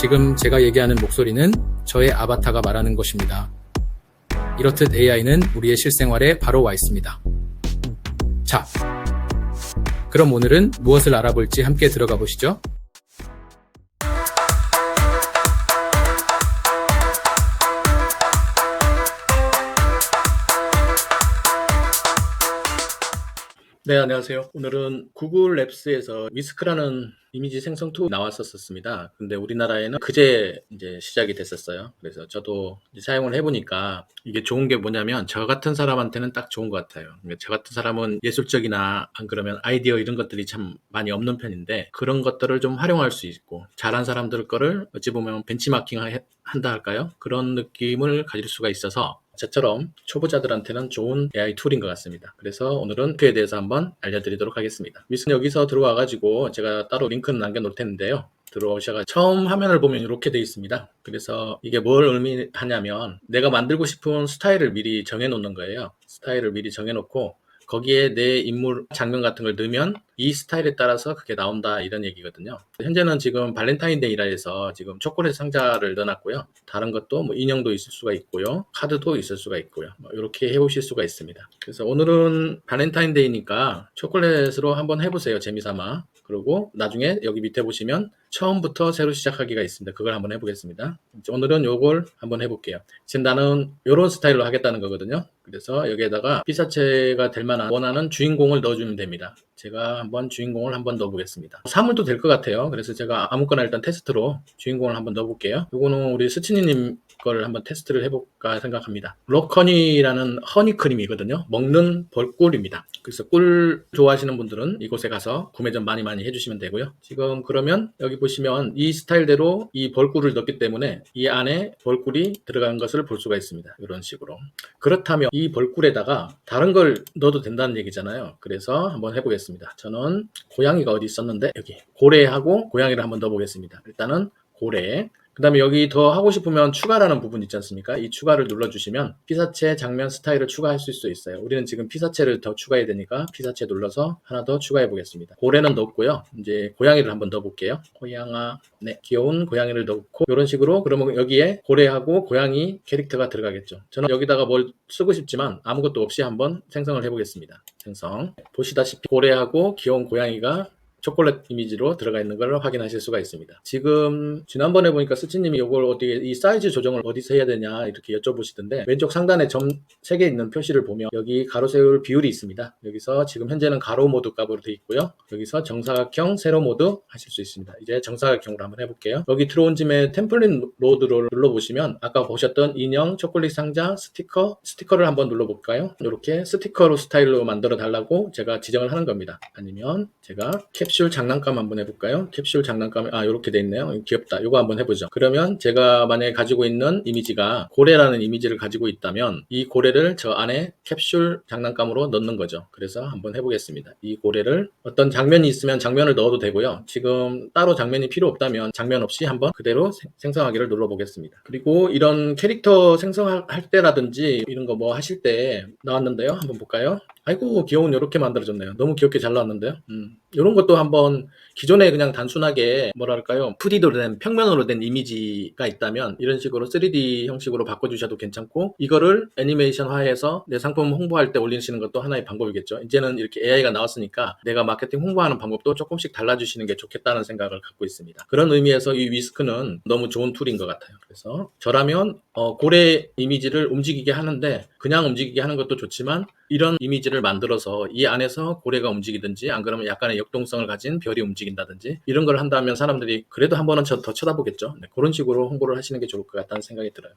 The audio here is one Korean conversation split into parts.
지금 제가 얘기하는 목소리는 저의 아바타가 말하는 것입니다. 이렇듯 AI는 우리의 실생활에 바로 와 있습니다. 자, 그럼 오늘은 무엇을 알아볼지 함께 들어가 보시죠. 네, 안녕하세요. 오늘은 구글 랩스에서 위스크라는 이미지 생성 툴이 나왔었습니다. 근데 우리나라에는 그제 이제 시작이 됐었어요. 그래서 저도 이제 사용을 해보니까 이게 좋은 게 뭐냐면 저 같은 사람한테는 딱 좋은 것 같아요. 저 같은 사람은 예술적이나 안 그러면 아이디어 이런 것들이 참 많이 없는 편인데 그런 것들을 좀 활용할 수 있고 잘한 사람들 거를 어찌 보면 벤치마킹 한다 할까요? 그런 느낌을 가질 수가 있어서 저처럼 초보자들한테는 좋은 AI 툴인 것 같습니다. 그래서 오늘은 그에 대해서 한번 알려드리도록 하겠습니다. 위스는 여기서 들어와가지고 제가 따로 링크는 남겨놓을 텐데요. 들어오셔가 처음 화면을 보면 이렇게 되어 있습니다. 그래서 이게 뭘 의미하냐면 내가 만들고 싶은 스타일을 미리 정해놓는 거예요. 스타일을 미리 정해놓고 거기에 내 인물 장면 같은 걸 넣으면 이 스타일에 따라서 그게 나온다 이런 얘기거든요. 현재는 지금 발렌타인데이라 해서 지금 초콜릿 상자를 넣어놨고요. 다른 것도 뭐 인형도 있을 수가 있고요. 카드도 있을 수가 있고요. 이렇게 해보실 수가 있습니다. 그래서 오늘은 발렌타인데이니까 초콜릿으로 한번 해보세요. 재미삼아. 그리고 나중에 여기 밑에 보시면 처음부터 새로 시작하기가 있습니다. 그걸 한번 해보겠습니다. 오늘은 요걸 한번 해볼게요. 지금 나는 이런 스타일로 하겠다는 거거든요. 그래서 여기에다가 피사체가 될 만한 원하는 주인공을 넣어주면 됩니다. 제가 한번 주인공을 한번 넣어보겠습니다. 사물도 될 것 같아요. 그래서 제가 아무거나 일단 테스트로 주인공을 한번 넣어볼게요. 이거는 우리 스치니님 거를 한번 테스트를 해볼까 생각합니다. 로커니라는 허니크림이거든요. 먹는 벌꿀입니다. 그래서 꿀 좋아하시는 분들은 이곳에 가서 구매 좀 많이 해주시면 되고요. 지금 그러면 여기 보시면 이 스타일대로 이 벌꿀을 넣기 때문에 이 안에 벌꿀이 들어간 것을 볼 수가 있습니다. 이런 식으로. 그렇다면 이 벌꿀에다가 다른 걸 넣어도 된다는 얘기잖아요. 그래서 한번 해보겠습니다. 저는 고양이가 어디 있었는데 여기 고래하고 고양이를 한번 넣어보겠습니다. 일단은 고래. 그 다음에 여기 더 하고 싶으면 추가라는 부분 있지 않습니까? 이 추가를 눌러주시면 피사체 장면 스타일을 추가하실 수 있어요. 우리는 지금 피사체를 더 추가해야 되니까 피사체 눌러서 하나 더 추가해 보겠습니다. 고래는 넣었고요. 이제 고양이를 한번 넣어볼게요. 고양아, 네, 귀여운 고양이를 넣고 이런 식으로 그러면 여기에 고래하고 고양이 캐릭터가 들어가겠죠. 저는 여기다가 뭘 쓰고 싶지만 아무것도 없이 한번 생성을 해보겠습니다. 생성. 보시다시피 고래하고 귀여운 고양이가 초콜릿 이미지로 들어가 있는 걸 확인하실 수가 있습니다. 지금 지난번에 보니까 스치님이 이걸 어떻게 이 사이즈 조정을 어디서 해야 되냐 이렇게 여쭤보시던데 왼쪽 상단에 점 3개 있는 표시를 보면 여기 가로 세울 비율이 있습니다. 여기서 지금 현재는 가로 모드 값으로 되어 있고요. 여기서 정사각형 세로 모드 하실 수 있습니다. 이제 정사각형으로 한번 해볼게요. 여기 들어온 짐에 템플릿 로드를 눌러보시면 아까 보셨던 인형, 초콜릿 상자, 스티커를 한번 눌러볼까요? 이렇게 스티커로 스타일로 만들어 달라고 제가 지정을 하는 겁니다. 아니면 제가 캡슐 장난감 한번 해볼까요? 캡슐 장난감, 이렇게 돼 있네요. 귀엽다. 이거 한번 해보죠. 그러면 제가 만약에 가지고 있는 이미지가 고래라는 이미지를 가지고 있다면 이 고래를 저 안에 캡슐 장난감으로 넣는 거죠. 그래서 한번 해보겠습니다. 이 고래를 어떤 장면이 있으면 장면을 넣어도 되고요. 지금 따로 장면이 필요 없다면 장면 없이 한번 그대로 생성하기를 눌러보겠습니다. 그리고 이런 캐릭터 생성할 때라든지 이런 거 뭐 하실 때 나왔는데요. 한번 볼까요? 아이고 귀여운 이렇게 만들어졌네요. 너무 귀엽게 잘 나왔는데요. 이런 것도 한번 기존에 그냥 단순하게 뭐랄까요 2D로 된 평면으로 된 이미지가 있다면 이런 식으로 3D 형식으로 바꿔주셔도 괜찮고 이거를 애니메이션화해서 내 상품 홍보할 때 올리시는 것도 하나의 방법이겠죠. 이제는 이렇게 AI가 나왔으니까 내가 마케팅 홍보하는 방법도 조금씩 달라주시는 게 좋겠다는 생각을 갖고 있습니다. 그런 의미에서 이 위스크는 너무 좋은 툴인 것 같아요. 그래서 저라면 고래 이미지를 움직이게 하는데 그냥 움직이게 하는 것도 좋지만 이런 이미지를 만들어서 이 안에서 고래가 움직이든지 안 그러면 약간의 역동성을 가진 별이 움직인다든지 이런 걸 한다면 사람들이 그래도 한 번은 더 쳐다보겠죠. 네, 그런 식으로 홍보를 하시는 게 좋을 것 같다는 생각이 들어요.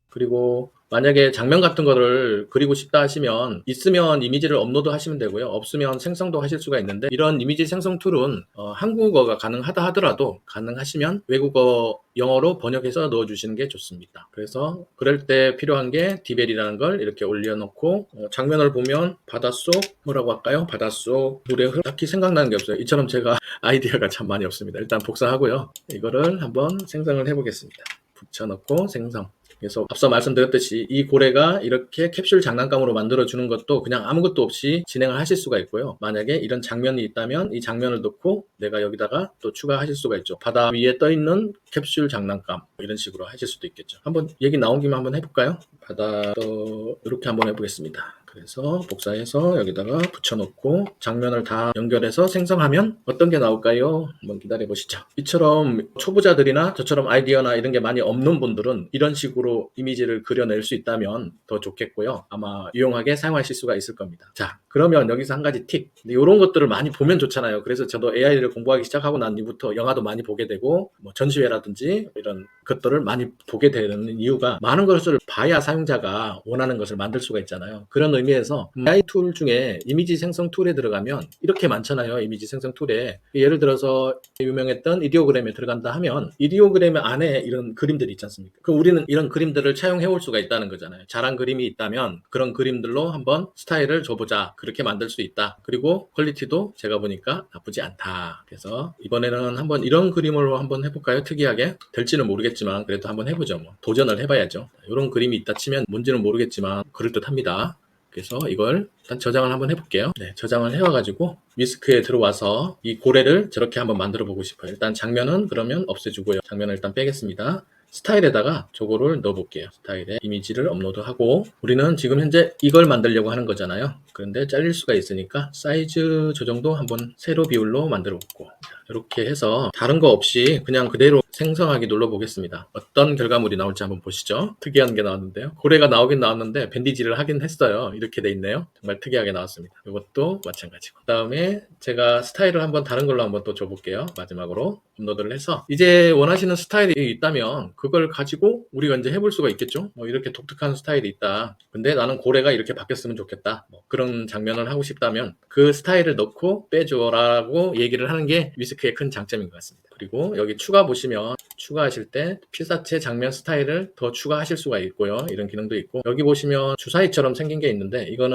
그리고 만약에 장면 같은 거를 그리고 싶다 하시면 있으면 이미지를 업로드 하시면 되고요. 없으면 생성도 하실 수가 있는데 이런 이미지 생성 툴은 한국어가 가능하다 하더라도 가능하시면 외국어 영어로 번역해서 넣어주시는 게 좋습니다. 그래서 그럴 때 필요한 게 디벨이라는 걸 이렇게 올려놓고 장면을 보면 바닷속 뭐라고 할까요? 바닷속 물의 흐름 딱히 생각나는 게 없어요. 이처럼 제가 아이디어가 참 많이 없습니다. 일단 복사하고요. 이거를 한번 생성을 해보겠습니다. 붙여넣고 생성. 그래서 앞서 말씀드렸듯이 이 고래가 이렇게 캡슐 장난감으로 만들어주는 것도 그냥 아무것도 없이 진행을 하실 수가 있고요. 만약에 이런 장면이 있다면 이 장면을 넣고 내가 여기다가 또 추가하실 수가 있죠. 바다 위에 떠있는 캡슐 장난감 이런 식으로 하실 수도 있겠죠. 한번 얘기 나온 김에 한번 해볼까요? 바다도 이렇게 한번 해보겠습니다. 그래서 복사해서 여기다가 붙여놓고 장면을 다 연결해서 생성하면 어떤 게 나올까요? 한번 기다려 보시죠. 이처럼 초보자들이나 저처럼 아이디어나 이런 게 많이 없는 분들은 이런 식으로 이미지를 그려낼 수 있다면 더 좋겠고요. 아마 유용하게 사용하실 수가 있을 겁니다. 자, 그러면 여기서 한 가지 팁. 이런 것들을 많이 보면 좋잖아요. 그래서 저도 AI를 공부하기 시작하고 난 이후부터 영화도 많이 보게 되고 뭐 전시회라든지 이런 것들을 많이 보게 되는 이유가 많은 것을 봐야 사용자가 원하는 것을 만들 수가 있잖아요. 그런 의미에서 AI 툴 중에 이미지 생성 툴에 들어가면 이렇게 많잖아요. 이미지 생성 툴에 예를 들어서 유명했던 이디오그램에 들어간다 하면 이디오그램 안에 이런 그림들이 있지 않습니까? 그럼 우리는 이런 그림들을 차용해 올 수가 있다는 거잖아요. 잘한 그림이 있다면 그런 그림들로 한번 스타일을 줘보자. 그렇게 만들 수 있다. 그리고 퀄리티도 제가 보니까 나쁘지 않다. 그래서 이번에는 한번 이런 그림으로 한번 해볼까요? 특이하게 될지는 모르겠지만 그래도 한번 해보죠. 뭐. 도전을 해봐야죠. 이런 그림이 있다 치면 뭔지는 모르겠지만 그럴듯합니다. 그래서 이걸 일단 저장을 한번 해볼게요. 네, 저장을 해와가지고 위스크에 들어와서 이 고래를 저렇게 한번 만들어 보고 싶어요. 일단 장면은 그러면 없애주고요. 장면을 일단 빼겠습니다. 스타일에다가 저거를 넣어 볼게요. 스타일에 이미지를 업로드하고 우리는 지금 현재 이걸 만들려고 하는 거잖아요. 그런데 잘릴 수가 있으니까 사이즈 조정도 한번 세로 비율로 만들어 볼고 이렇게 해서 다른 거 없이 그냥 그대로 생성하기 눌러 보겠습니다. 어떤 결과물이 나올지 한번 보시죠. 특이한 게 나왔는데요. 고래가 나오긴 나왔는데 밴디지를 하긴 했어요. 이렇게 돼 있네요. 정말 특이하게 나왔습니다. 이것도 마찬가지고. 그 다음에 제가 스타일을 한번 다른 걸로 한번 또 줘볼게요. 마지막으로 업로드를 해서 이제 원하시는 스타일이 있다면 그걸 가지고 우리가 이제 해볼 수가 있겠죠. 뭐 이렇게 독특한 스타일이 있다. 근데 나는 고래가 이렇게 바뀌었으면 좋겠다. 뭐 그런 장면을 하고 싶다면 그 스타일을 넣고 빼줘라고 얘기를 하는 게 위스크의 큰 장점인 것 같습니다. 그리고 여기 추가 보시면 추가하실 때 피사체 장면 스타일을 더 추가하실 수가 있고요. 이런 기능도 있고 여기 보시면 주사위처럼 생긴 게 있는데 이걸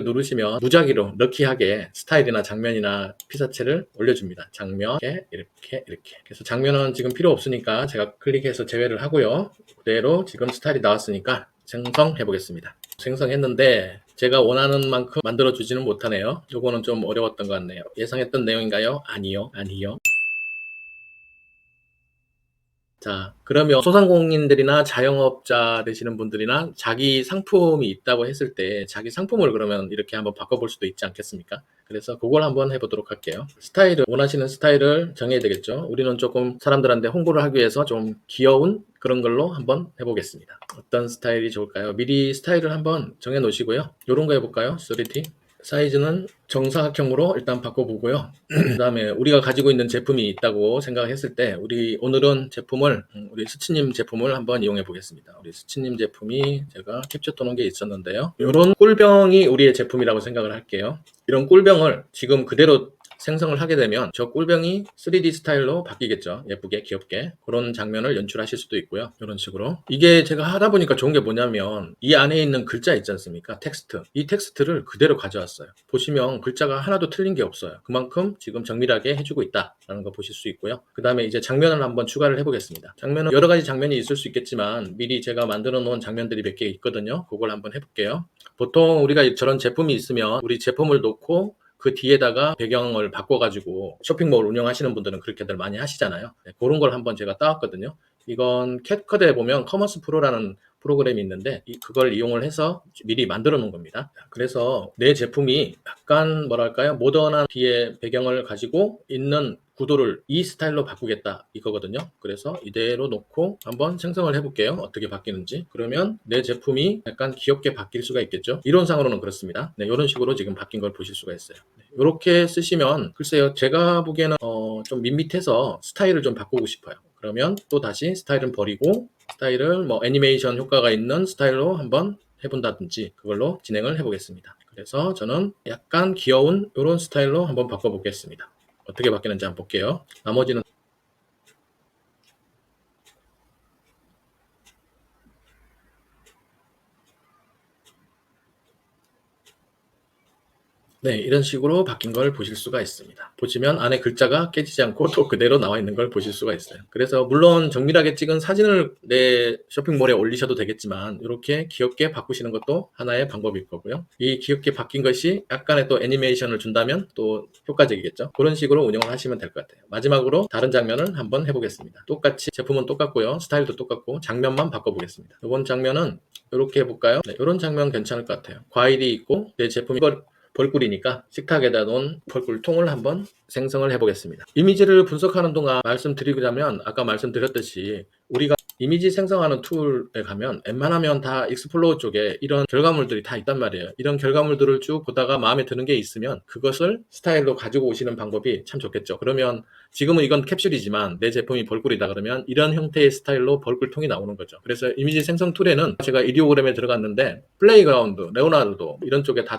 누르시면 무작위로 럭키하게 스타일이나 장면이나 피사체를 올려줍니다. 장면 이렇게 그래서 장면은 지금 필요 없으니까 제가 클릭해서 제외를 하고요. 그대로 지금 스타일이 나왔으니까 생성해 보겠습니다. 생성했는데 제가 원하는 만큼 만들어 주지는 못하네요. 요거는 좀 어려웠던 것 같네요. 예상했던 내용인가요? 아니요. 자, 그러면 소상공인들이나 자영업자 되시는 분들이나 자기 상품이 있다고 했을 때 자기 상품을 그러면 이렇게 한번 바꿔볼 수도 있지 않겠습니까? 그래서 그걸 한번 해보도록 할게요. 원하시는 스타일을 정해야 되겠죠. 우리는 조금 사람들한테 홍보를 하기 위해서 좀 귀여운 그런 걸로 한번 해보겠습니다. 어떤 스타일이 좋을까요? 미리 스타일을 한번 정해 놓으시고요. 이런 거 해볼까요? 3D. 사이즈는 정사각형으로 일단 바꿔보고요. 그 다음에 우리가 가지고 있는 제품이 있다고 생각했을 때 오늘은 우리 스치님 제품을 한번 이용해 보겠습니다. 우리 스치님 제품이 제가 캡처 떠놓은 게 있었는데요. 이런 꿀병이 우리의 제품이라고 생각을 할게요. 이런 꿀병을 지금 그대로 생성을 하게 되면 저 꿀병이 3D 스타일로 바뀌겠죠. 예쁘게 귀엽게 그런 장면을 연출하실 수도 있고요. 이런 식으로 이게 제가 하다 보니까 좋은 게 뭐냐면 이 안에 있는 글자 있지 않습니까? 텍스트. 이 텍스트를 그대로 가져왔어요. 보시면 글자가 하나도 틀린 게 없어요. 그만큼 지금 정밀하게 해주고 있다라는 거 보실 수 있고요. 그 다음에 이제 장면을 한번 추가를 해보겠습니다. 장면은 여러 가지 장면이 있을 수 있겠지만 미리 제가 만들어 놓은 장면들이 몇 개 있거든요. 그걸 한번 해볼게요. 보통 우리가 저런 제품이 있으면 우리 제품을 놓고 그 뒤에다가 배경을 바꿔가지고 쇼핑몰 운영하시는 분들은 그렇게들 많이 하시잖아요. 네, 그런 걸 한번 제가 따왔거든요. 이건 캡컷에 보면 커머스 프로라는 프로그램이 있는데 그걸 이용을 해서 미리 만들어 놓은 겁니다. 그래서 내 제품이 약간 뭐랄까요 모던한 뒤에 배경을 가지고 있는 구도를 이 스타일로 바꾸겠다 이거거든요. 그래서 이대로 놓고 한번 생성을 해볼게요. 어떻게 바뀌는지. 그러면 내 제품이 약간 귀엽게 바뀔 수가 있겠죠. 이론상으로는 그렇습니다. 네, 이런 식으로 지금 바뀐 걸 보실 수가 있어요. 네, 이렇게 쓰시면 글쎄요 제가 보기에는 좀 밋밋해서 스타일을 좀 바꾸고 싶어요. 그러면 또 다시 스타일은 버리고 스타일을 뭐 애니메이션 효과가 있는 스타일로 한번 해본다든지 그걸로 진행을 해보겠습니다. 그래서 저는 약간 귀여운 이런 스타일로 한번 바꿔보겠습니다. 어떻게 바뀌는지 한번 볼게요. 나머지는 네, 이런 식으로 바뀐 걸 보실 수가 있습니다. 보시면 안에 글자가 깨지지 않고 또 그대로 나와 있는 걸 보실 수가 있어요. 그래서 물론 정밀하게 찍은 사진을 내 쇼핑몰에 올리셔도 되겠지만 이렇게 귀엽게 바꾸시는 것도 하나의 방법일 거고요. 이 귀엽게 바뀐 것이 약간의 또 애니메이션을 준다면 또 효과적이겠죠. 그런 식으로 운영을 하시면 될 것 같아요. 마지막으로 다른 장면을 한번 해보겠습니다. 똑같이 제품은 똑같고요. 스타일도 똑같고 장면만 바꿔보겠습니다. 이번 장면은 이렇게 해볼까요? 네, 이런 장면 괜찮을 것 같아요. 과일이 있고 내 제품이 벌꿀이니까 식탁에다 놓은 벌꿀통을 한번 생성을 해보겠습니다. 이미지를 분석하는 동안 말씀드리자면 아까 말씀드렸듯이 우리가 이미지 생성하는 툴에 가면 웬만하면 다 익스플로어 쪽에 이런 결과물들이 다 있단 말이에요. 이런 결과물들을 쭉 보다가 마음에 드는 게 있으면 그것을 스타일로 가지고 오시는 방법이 참 좋겠죠. 그러면 지금은 이건 캡슐이지만 내 제품이 벌꿀이다 그러면 이런 형태의 스타일로 벌꿀통이 나오는 거죠. 그래서 이미지 생성 툴에는 제가 이디오그램에 들어갔는데 플레이그라운드, 레오나르도 이런 쪽에 다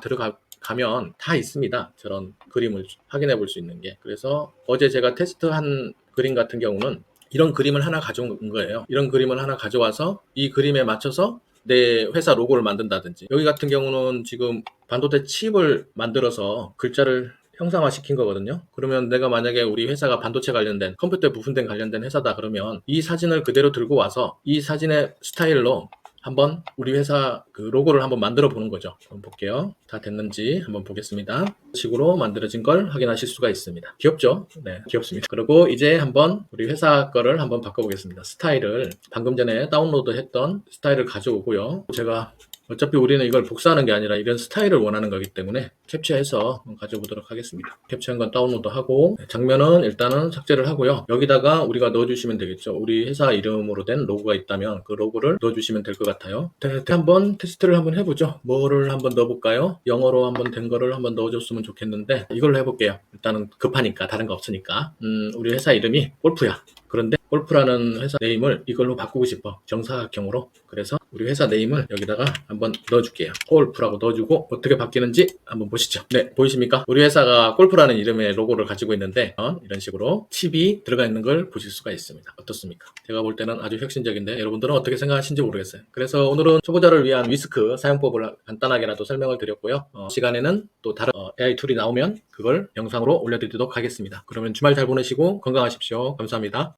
가면 다 있습니다. 저런 그림을 확인해 볼 수 있는 게. 그래서 어제 제가 테스트한 그림 같은 경우는 이런 그림을 하나 가져온 거예요. 이런 그림을 하나 가져와서 이 그림에 맞춰서 내 회사 로고를 만든다든지, 여기 같은 경우는 지금 반도체 칩을 만들어서 글자를 형상화 시킨 거거든요. 그러면 내가 만약에 우리 회사가 반도체 관련된 컴퓨터 부품된 관련된 회사다 그러면 이 사진을 그대로 들고 와서 이 사진의 스타일로 한번 우리 회사 그 로고를 한번 만들어 보는 거죠. 한번 볼게요. 다 됐는지 한번 보겠습니다. 이런 식으로 만들어진 걸 확인하실 수가 있습니다. 귀엽죠? 네, 귀엽습니다. 그리고 이제 한번 우리 회사 거를 한번 바꿔보겠습니다. 스타일을 방금 전에 다운로드 했던 스타일을 가져오고요. 제가 어차피 우리는 이걸 복사하는 게 아니라 이런 스타일을 원하는 거기 때문에 캡처해서 가져보도록 하겠습니다. 캡처한 건 다운로드하고 장면은 일단은 삭제를 하고요. 여기다가 우리가 넣어주시면 되겠죠. 우리 회사 이름으로 된 로고가 있다면 그 로고를 넣어주시면 될 것 같아요. 한번 테스트를 한번 해보죠. 뭐를 한번 넣어볼까요? 영어로 한번 된 거를 한번 넣어줬으면 좋겠는데 이걸로 해볼게요. 일단은 급하니까 다른 거 없으니까 우리 회사 이름이 골프야. 그런데 골프라는 회사 네임을 이걸로 바꾸고 싶어. 정사각형으로. 그래서 우리 회사 네임을 여기다가 한번 넣어줄게요. 골프라고 넣어주고 어떻게 바뀌는지 한번 보시죠. 네, 보이십니까? 우리 회사가 골프라는 이름의 로고를 가지고 있는데 이런 식으로 칩이 들어가 있는 걸 보실 수가 있습니다. 어떻습니까? 제가 볼 때는 아주 혁신적인데 여러분들은 어떻게 생각하시는지 모르겠어요. 그래서 오늘은 초보자를 위한 위스크 사용법을 간단하게라도 설명을 드렸고요. 시간에는 또 다른 AI 툴이 나오면 그걸 영상으로 올려드리도록 하겠습니다. 그러면 주말 잘 보내시고 건강하십시오. 감사합니다.